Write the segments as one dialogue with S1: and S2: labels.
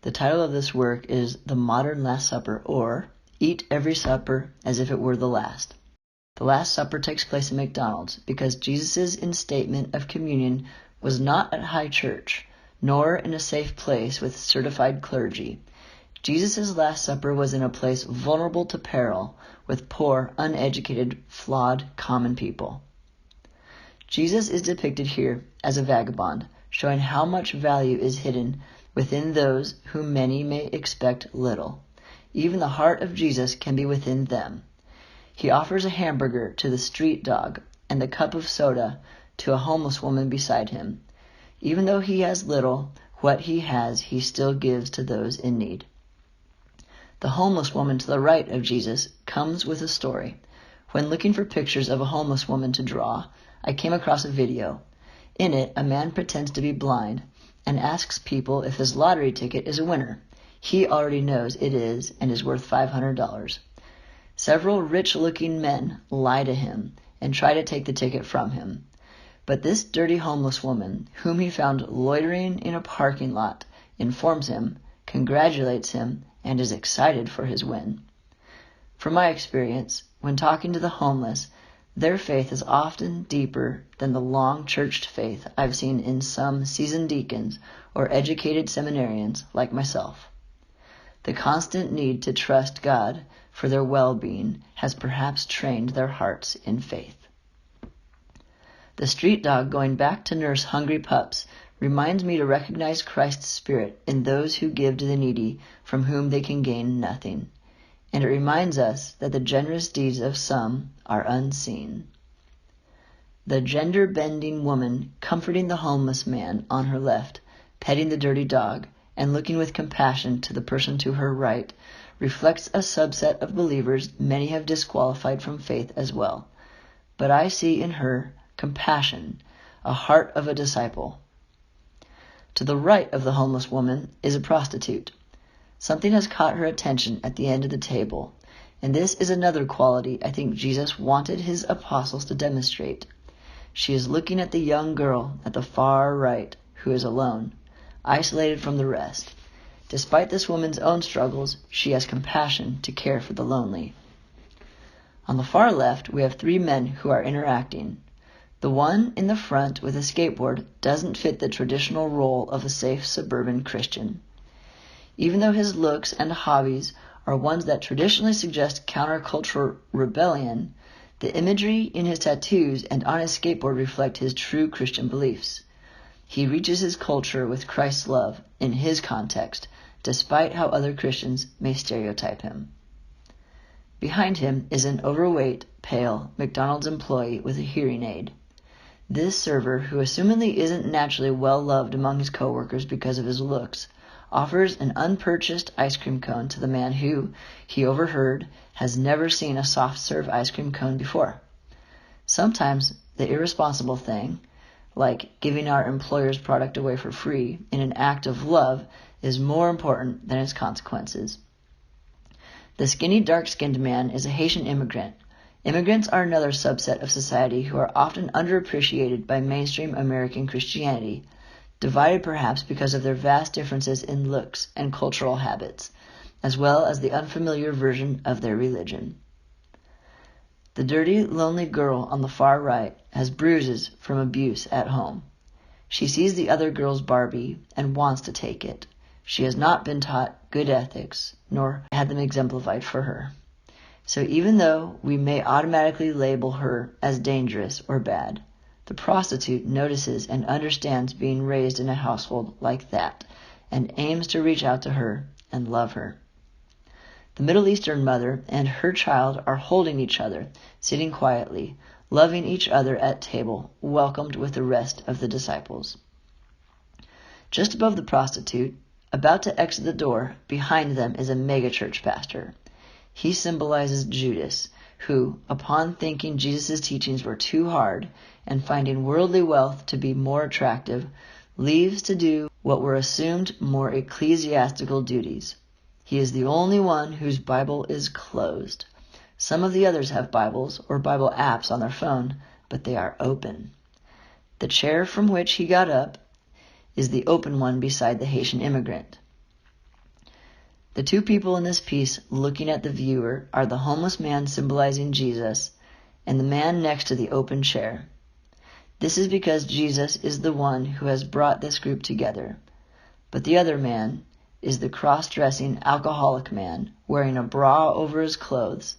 S1: The title of this work is The Modern Last Supper, or Eat Every Supper as if it were the last. The Last Supper takes place in McDonald's because Jesus' instatement of communion was not at high church, nor in a safe place with certified clergy. Jesus' Last Supper was in a place vulnerable to peril, with poor, uneducated, flawed, common people. Jesus is depicted here as a vagabond, showing how much value is hidden within those whom many may expect little. Even the heart of Jesus can be within them. He offers a hamburger to the street dog and the cup of soda to a homeless woman beside him. Even though he has little, what he has he still gives to those in need. The homeless woman to the right of Jesus comes with a story. When looking for pictures of a homeless woman to draw, I came across a video. In it, a man pretends to be blind and asks people if his lottery ticket is a winner. He already knows it is and is worth $500. Several rich-looking men lie to him and try to take the ticket from him. But this dirty homeless woman, whom he found loitering in a parking lot, informs him, congratulates him, and is excited for his win. From my experience, when talking to the homeless, their faith is often deeper than the long-churched faith I've seen in some seasoned deacons or educated seminarians like myself. The constant need to trust God for their well-being has perhaps trained their hearts in faith. The street dog going back to nurse hungry pups reminds me to recognize Christ's Spirit in those who give to the needy from whom they can gain nothing. And it reminds us that the generous deeds of some are unseen. The gender-bending woman comforting the homeless man on her left, petting the dirty dog, and looking with compassion to the person to her right, reflects a subset of believers many have disqualified from faith as well. But I see in her compassion, a heart of a disciple. To the right of the homeless woman is a prostitute. Something has caught her attention at the end of the table, and this is another quality I think Jesus wanted his apostles to demonstrate. She is looking at the young girl at the far right who is alone, isolated from the rest. Despite this woman's own struggles, she has compassion to care for the lonely. On the far left, we have three men who are interacting. The one in the front with a skateboard doesn't fit the traditional role of a safe suburban Christian. Even though his looks and hobbies are ones that traditionally suggest countercultural rebellion, the imagery in his tattoos and on his skateboard reflect his true Christian beliefs. He reaches his culture with Christ's love in his context, despite how other Christians may stereotype him. Behind him is an overweight, pale McDonald's employee with a hearing aid. This server, who assumedly isn't naturally well-loved among his coworkers because of his looks, offers an unpurchased ice cream cone to the man who, he overheard, has never seen a soft-serve ice cream cone before. Sometimes the irresponsible thing, like giving our employer's product away for free in an act of love, is more important than its consequences. The skinny, dark-skinned man is a Haitian immigrant. Immigrants are another subset of society who are often underappreciated by mainstream American Christianity, divided perhaps because of their vast differences in looks and cultural habits, as well as the unfamiliar version of their religion. The dirty, lonely girl on the far right has bruises from abuse at home. She sees the other girl's Barbie and wants to take it. She has not been taught good ethics, nor had them exemplified for her. So even though we may automatically label her as dangerous or bad, the prostitute notices and understands being raised in a household like that and aims to reach out to her and love her. The Middle Eastern mother and her child are holding each other, sitting quietly, loving each other at table, welcomed with the rest of the disciples. Just above the prostitute, about to exit the door, behind them is a megachurch pastor. He symbolizes Judas, who, upon thinking Jesus' teachings were too hard and finding worldly wealth to be more attractive, leaves to do what were assumed more ecclesiastical duties. He is the only one whose Bible is closed. Some of the others have Bibles or Bible apps on their phone, but they are open. The chair from which he got up is the open one beside the Haitian immigrant. The two people in this piece looking at the viewer are the homeless man symbolizing Jesus and the man next to the open chair. This is because Jesus is the one who has brought this group together. But the other man is the cross-dressing alcoholic man wearing a bra over his clothes.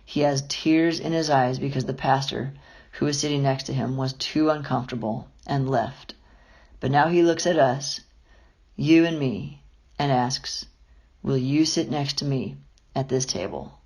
S1: He has tears in his eyes because the pastor, who was sitting next to him, was too uncomfortable and left. But now he looks at us, you and me, and asks, will you sit next to me at this table?